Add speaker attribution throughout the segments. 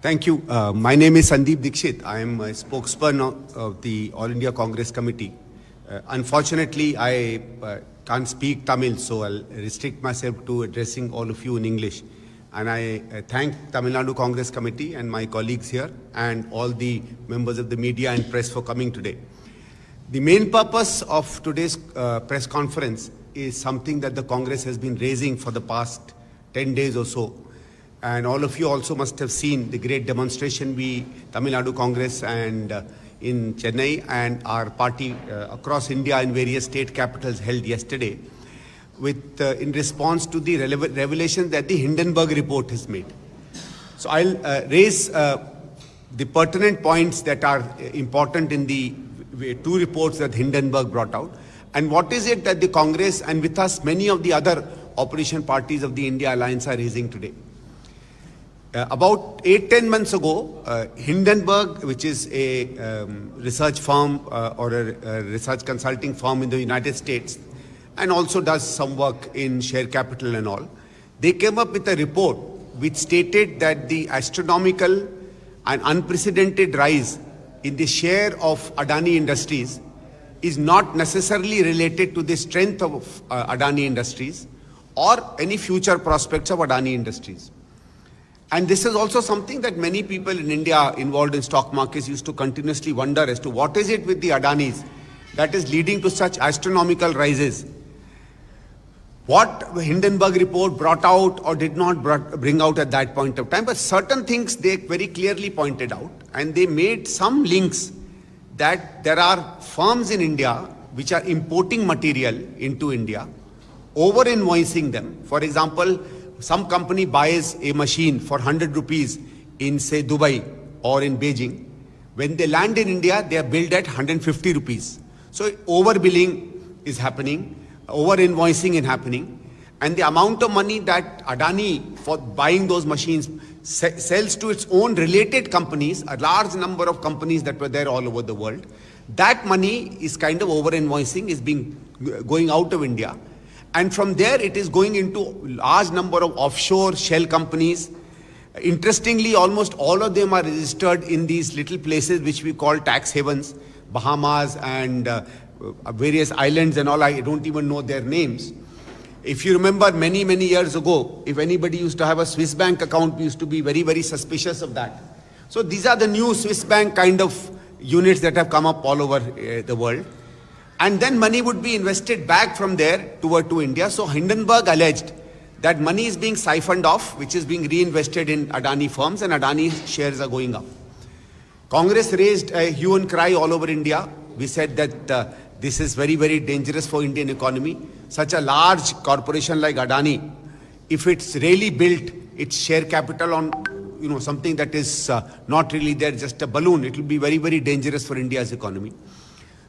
Speaker 1: Thank you. My name is Sandeep Dikshit. I am a spokesman of the All India Congress Committee. Unfortunately, I can't speak Tamil, so I'll restrict myself to addressing all of you in English. And I thank Tamil Nadu Congress Committee and my colleagues here and all the members of the media and press for coming today. The main purpose of today's press conference is something that the Congress has been raising for the past 10 days or so. And all of you also must have seen the great demonstration Tamil Nadu Congress and in Chennai and our party across India in various state capitals held yesterday with in response to the revelation that the Hindenburg report has made. So I'll raise the pertinent points that are important in the two reports that Hindenburg brought out. And what is it that the Congress and with us many of the other opposition parties of the India Alliance are raising today? About 8-10 months ago, Hindenburg, which is a research firm or a research consulting firm in the United States, and also does some work in share capital and all, they came up with a report which stated that the astronomical and unprecedented rise in the share of Adani Industries is not necessarily related to the strength of Adani Industries or any future prospects of Adani Industries. And this is also something that many people in India involved in stock markets used to continuously wonder as to what is it with the Adanis that is leading to such astronomical rises. What the Hindenburg report brought out or did not bring out at that point of time, but certain things they very clearly pointed out, and they made some links that there are firms in India which are importing material into India, over-invoicing them. For example, some company buys a machine for 100 rupees in, say, Dubai or in Beijing. When they land in India, they are billed at 150 rupees. So overbilling is happening, over-invoicing is happening, and the amount of money that Adani, for buying those machines, sells to its own related companies, a large number of companies that were there all over the world, that money is kind of over-invoicing, is going out of India. And from there, it is going into large number of offshore shell companies. Interestingly, almost all of them are registered in these little places which we call tax havens, Bahamas and various islands and all. I don't even know their names. If you remember many, many years ago, if anybody used to have a Swiss bank account, we used to be very, very suspicious of that. So these are the new Swiss bank kind of units that have come up all over the world. And then money would be invested back from there to India. So Hindenburg alleged that money is being siphoned off, which is being reinvested in Adani firms, and Adani shares are going up. Congress raised a hue and cry all over India. We said that this is very, very dangerous for Indian economy. Such a large corporation like Adani, if it's really built its share capital on something that is not really there, just a balloon, it will be very, very dangerous for India's economy.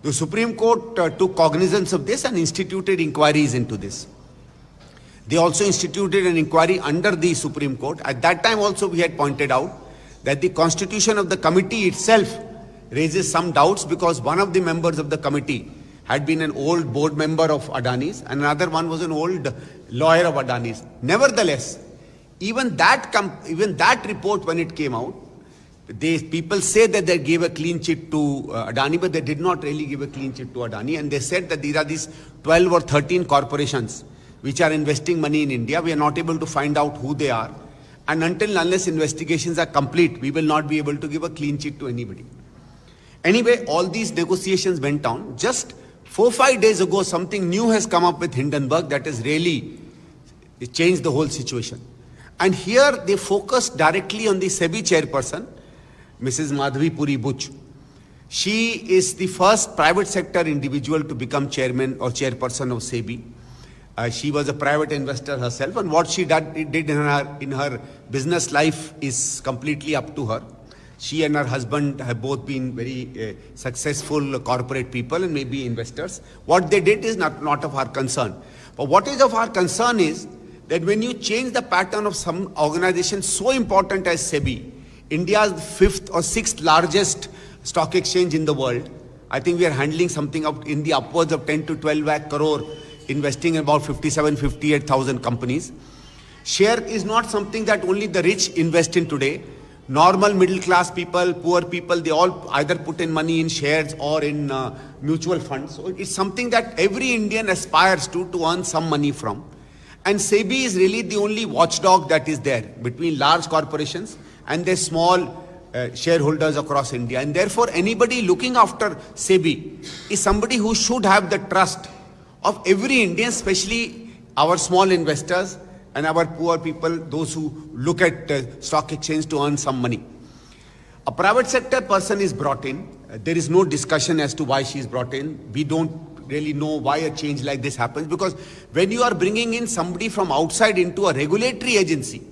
Speaker 1: The Supreme Court took cognizance of this and instituted inquiries into this. They also instituted an inquiry under the Supreme Court. At that time also we had pointed out that the constitution of the committee itself raises some doubts because one of the members of the committee had been an old board member of Adani's and another one was an old lawyer of Adani's. Nevertheless, even that report, when it came out, people say that they gave a clean chit to Adani, but they did not really give a clean chit to Adani. And they said that these are these 12 or 13 corporations which are investing money in India. We are not able to find out who they are. And unless investigations are complete, we will not be able to give a clean chit to anybody. Anyway, all these negotiations went down. Just 4-5 days ago, something new has come up with Hindenburg that has really changed the whole situation. And here they focused directly on the SEBI chairperson, Mrs. Madhavi Puri Buch. She is the first private sector individual to become chairman or chairperson of SEBI. She was a private investor herself, and what she did in her business life is completely up to her. She and her husband have both been very successful corporate people and maybe investors. What they did is not of our concern. But what is of our concern is that when you change the pattern of some organization so important as SEBI, India's 5th or 6th largest stock exchange in the world, I think we are handling something up in the upwards of 10 to 12 lakh crore, investing in about 58,000 companies. Share is not something that only the rich invest in today. Normal middle class people, poor people, they all either put in money in shares or in mutual funds. So it's something that every Indian aspires to earn some money from. And SEBI is really the only watchdog that is there between large corporations and their small shareholders across India. And therefore, anybody looking after SEBI is somebody who should have the trust of every Indian, especially our small investors and our poor people, those who look at stock exchange to earn some money. A private sector person is brought in. There is no discussion as to why she is brought in. We don't really know why a change like this happens, because when you are bringing in somebody from outside into a regulatory agency,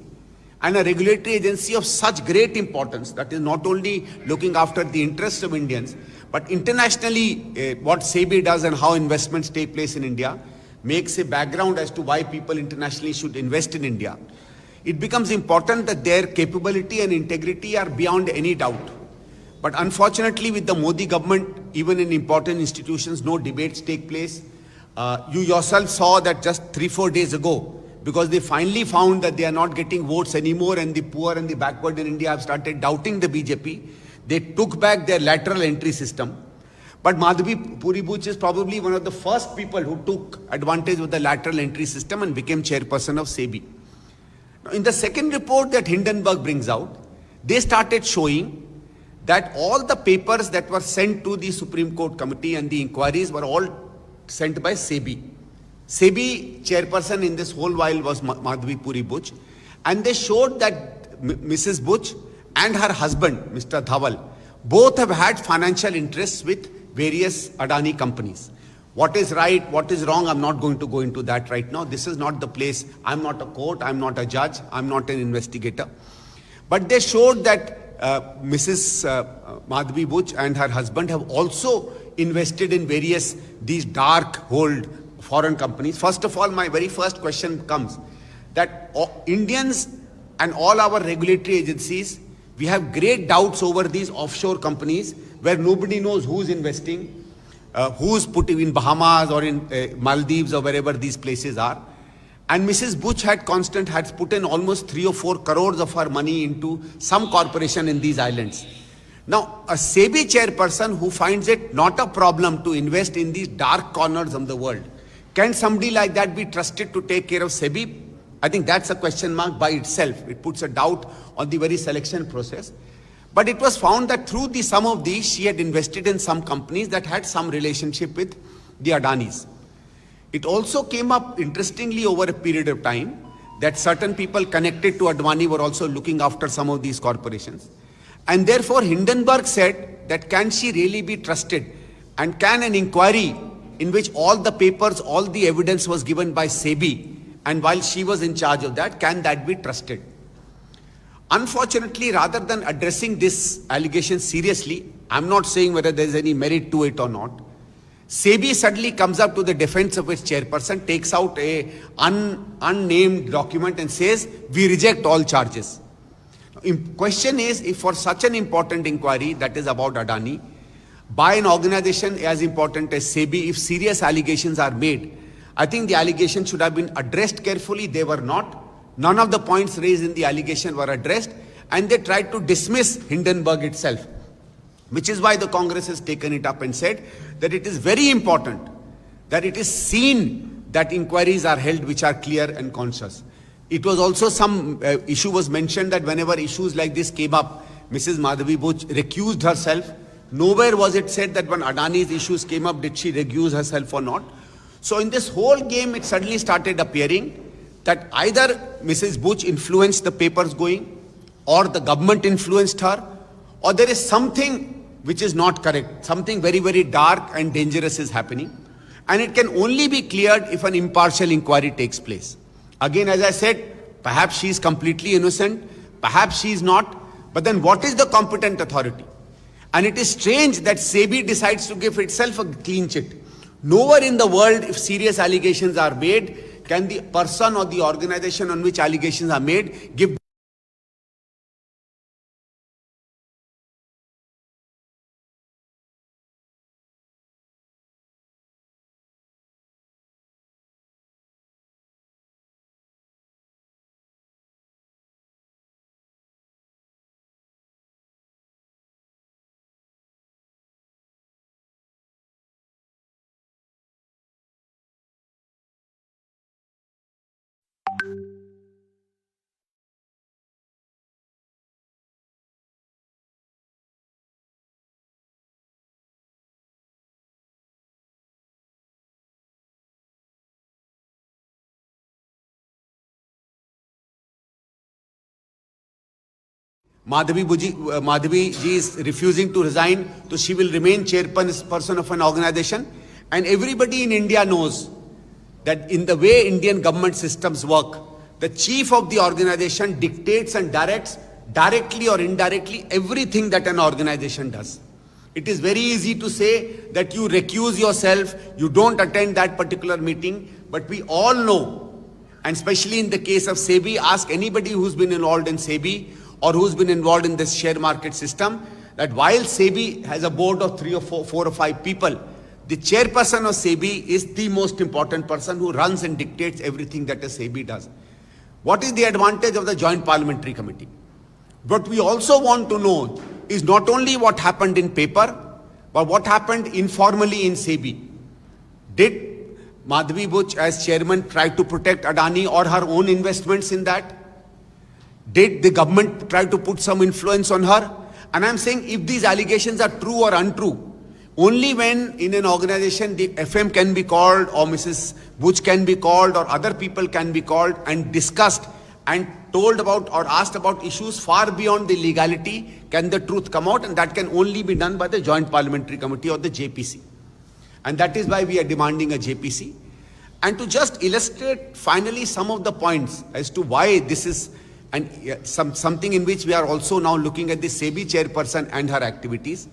Speaker 1: and a regulatory agency of such great importance, that is not only looking after the interests of Indians, but internationally what SEBI does and how investments take place in India makes a background as to why people internationally should invest in India. It becomes important that their capability and integrity are beyond any doubt. But unfortunately, with the Modi government, even in important institutions, no debates take place. You yourself saw that just 3-4 days ago, because they finally found that they are not getting votes anymore and the poor and the backward in India have started doubting the BJP, they took back their lateral entry system. But Madhavi Puribuch is probably one of the first people who took advantage of the lateral entry system and became chairperson of SEBI. Now, in the second report that Hindenburg brings out, they started showing that all the papers that were sent to the Supreme Court committee and the inquiries were all sent by SEBI. SEBI chairperson in this whole while was Madhavi Puribuch, and they showed that Mrs. Buch and her husband, Mr. Dhaval, both have had financial interests with various Adani companies. What is right, what is wrong, I'm not going to go into that right now. This is not the place. I'm not a court, I'm not a judge, I'm not an investigator. But they showed that Mrs. Madhavi Buch and her husband have also invested in various these dark-hold foreign companies. First of all, my very first question comes that Indians and all our regulatory agencies, we have great doubts over these offshore companies where nobody knows who's investing, who's putting in Bahamas or in Maldives or wherever these places are. And Mrs. Buch had put in almost 3 or 4 crores of her money into some corporation in these islands. Now, a SEBI chairperson who finds it not a problem to invest in these dark corners of the world, can somebody like that be trusted to take care of SEBI? I think that's a question mark by itself. It puts a doubt on the very selection process. But it was found that through the sum of these, she had invested in some companies that had some relationship with the Adanis. It also came up interestingly over a period of time that certain people connected to Advani were also looking after some of these corporations. And therefore, Hindenburg said that can she really be trusted? And can an inquiry in which all the papers, all the evidence was given by SEBI, and while she was in charge of that, can that be trusted? Unfortunately, rather than addressing this allegation seriously, I'm not saying whether there's any merit to it or not, SEBI suddenly comes up to the defense of its chairperson, takes out a unnamed document and says, we reject all charges. Question is, if for such an important inquiry that is about Adani, by an organization as important as SEBI, if serious allegations are made, I think the allegation should have been addressed carefully. They were not. None of the points raised in the allegation were addressed, and they tried to dismiss Hindenburg itself, which is why the Congress has taken it up and said that it is very important that it is seen that inquiries are held which are clear and conscious. It was also some issue was mentioned that whenever issues like this came up, Mrs. Madhavi Buch recused herself. Nowhere was it said that when Adani's issues came up, did she recuse herself or not. So in this whole game, it suddenly started appearing that either Mrs. Buch influenced the papers going, or the government influenced her, or there is something which is not correct. Something very, very dark and dangerous is happening. And it can only be cleared if an impartial inquiry takes place. Again, as I said, perhaps she is completely innocent, perhaps she is not, but then what is the competent authority? And it is strange that SEBI decides to give itself a clean chit. Nowhere in the world, if serious allegations are made, can the person or the organization on which allegations are made give Madhavi ji is refusing to resign, so she will remain chairperson of an organization. And everybody in India knows that in the way Indian government systems work, the chief of the organization dictates and directs, directly or indirectly, everything that an organization does. It is very easy to say that you recuse yourself, you don't attend that particular meeting, but we all know, and especially in the case of SEBI, ask anybody who's been involved in SEBI or who's been involved in this share market system, that while SEBI has a board of four or five people, the chairperson of SEBI is the most important person who runs and dictates everything that a SEBI does. What is the advantage of the Joint Parliamentary Committee? What we also want to know is not only what happened in paper, but what happened informally in SEBI. Did Madhavi Buch as chairman try to protect Adani or her own investments in that? Did the government try to put some influence on her? And I'm saying if these allegations are true or untrue, only when in an organization the FM can be called or Mrs. Buch can be called or other people can be called and discussed and told about or asked about issues far beyond the legality, can the truth come out, and that can only be done by the Joint Parliamentary Committee or the JPC. And that is why we are demanding a JPC. And to just illustrate finally some of the points as to why this is something in which we are also now looking at the SEBI chairperson and her activities.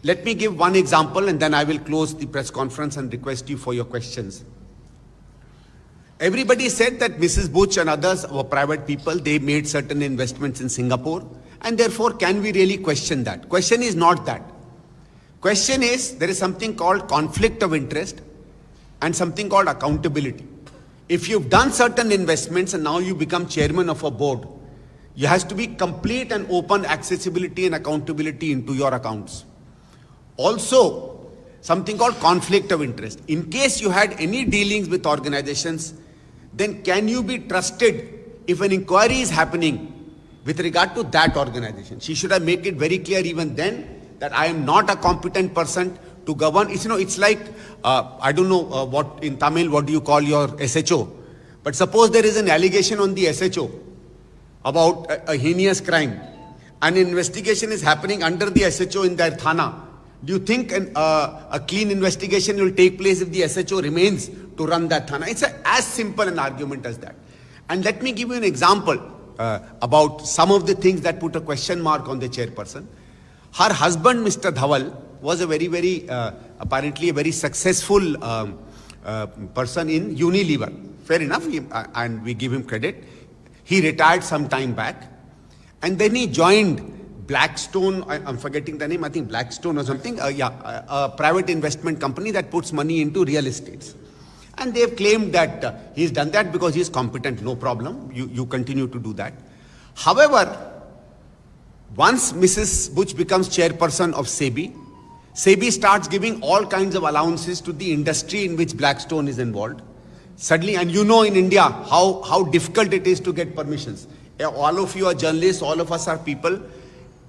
Speaker 1: Let me give one example and then I will close the press conference and request you for your questions. Everybody said that Mrs. Buch and others were private people. They made certain investments in Singapore. And therefore, can we really question that? Question is not that. Question is, there is something called conflict of interest and something called accountability. If you've done certain investments and now you become chairman of a board, you has to be complete and open accessibility and accountability into your accounts. Also, something called conflict of interest. In case you had any dealings with organizations, then can you be trusted if an inquiry is happening with regard to that organization? She should have made it very clear even then that I am not a competent person to govern. It's like, I don't know what in Tamil, what do you call your SHO? But suppose there is an allegation on the SHO about a heinous crime. An investigation is happening under the SHO in their thana. Do you think a clean investigation will take place if the SHO remains to run that thana? It's as simple an argument as that. And let me give you an example about some of the things that put a question mark on the chairperson. Her husband, Mr. Dhawal, was a very, apparently a very successful person in Unilever. Fair enough, and we give him credit. He retired some time back. And then he joined Blackstone, I'm forgetting the name, I think Blackstone or something, a private investment company that puts money into real estates. And they've claimed that he's done that because he's competent, no problem, you continue to do that. However, once Mrs. Buch becomes chairperson of SEBI, SEBI starts giving all kinds of allowances to the industry in which Blackstone is involved. Suddenly, and you know in India how difficult it is to get permissions. All of you are journalists, all of us are people.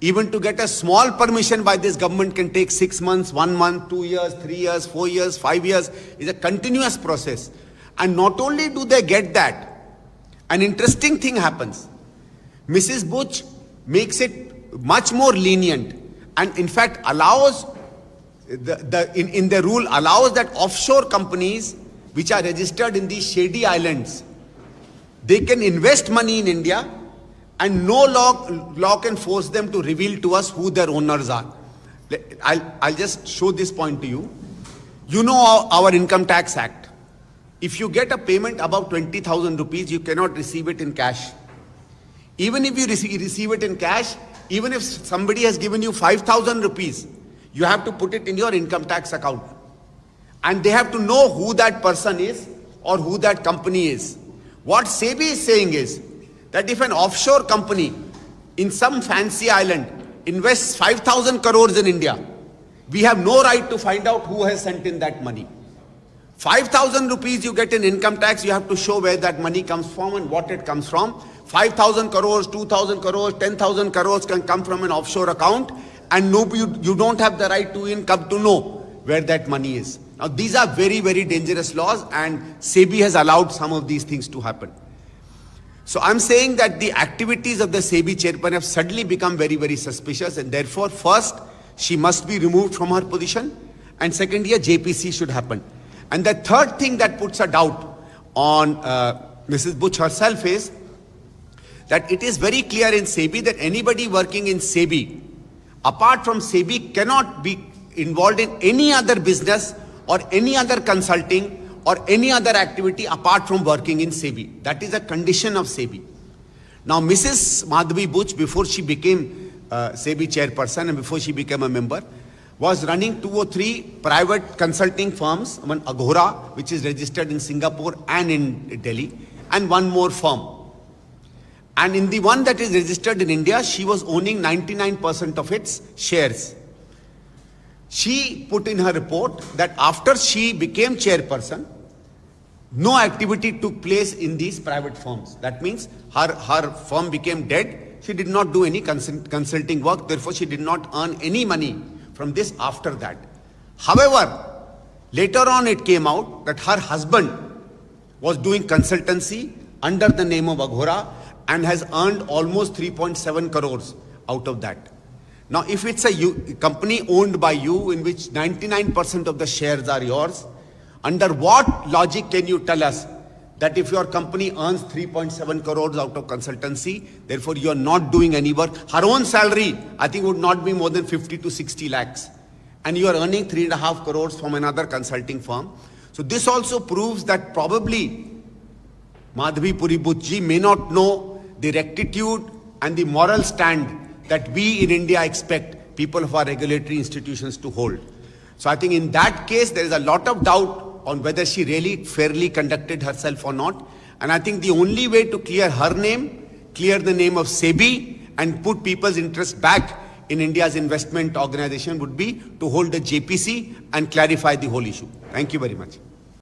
Speaker 1: Even to get a small permission by this government can take 6 months, 1 month, 2 years, 3 years, 4 years, 5 years. It's a continuous process. And not only do they get that, an interesting thing happens. Mrs. Buch makes it much more lenient and in fact allows, in the rule, allows that offshore companies which are registered in these shady islands, they can invest money in India and no law can force them to reveal to us who their owners are. I'll just show this point to you. You know our Income Tax Act. If you get a payment above 20,000 rupees, you cannot receive it in cash. Even if you receive it in cash, even if somebody has given you 5,000 rupees, you have to put it in your income tax account. And they have to know who that person is or who that company is. What SEBI is saying is that if an offshore company in some fancy island invests 5,000 crores in India, we have no right to find out who has sent in that money. 5,000 rupees you get in income tax, you have to show where that money comes from and what it comes from. 5,000 crores, 2,000 crores, 10,000 crores can come from an offshore account and you don't have the right to come to know where that money is. Now these are very, very dangerous laws and SEBI has allowed some of these things to happen. So I'm saying that the activities of the SEBI chairperson have suddenly become very, very suspicious, and therefore, first, she must be removed from her position, and second, a JPC should happen. And the third thing that puts a doubt on Mrs. Bush herself is that it is very clear in SEBI that anybody working in SEBI, apart from SEBI, cannot be involved in any other business or any other consulting or any other activity apart from working in SEBI. That is a condition of SEBI. Now, Mrs. Madhavi Buch, before she became SEBI chairperson and before she became a member, was running 2 or 3 private consulting firms, one Agora, which is registered in Singapore and in Delhi, and one more firm. And in the one that is registered in India, she was owning 99% of its shares. She put in her report that after she became chairperson, no activity took place in these private firms. That means her firm became dead. She did not do any consulting work. Therefore, she did not earn any money from this after that. However, later on it came out that her husband was doing consultancy under the name of Agora and has earned almost 3.7 crores out of that. Now, if it's a company owned by you in which 99% of the shares are yours, under what logic can you tell us that if your company earns 3.7 crores out of consultancy, therefore you are not doing any work? Her own salary, I think, would not be more than 50 to 60 lakhs. And you are earning 3.5 crores from another consulting firm. So this also proves that probably Madhavi Puri Buchji may not know the rectitude and the moral stand that we in India expect people of our regulatory institutions to hold. So I think in that case, there is a lot of doubt on whether she really fairly conducted herself or not. And I think the only way to clear her name, clear the name of SEBI, and put people's interest back in India's investment organization would be to hold a JPC and clarify the whole issue. Thank you very much.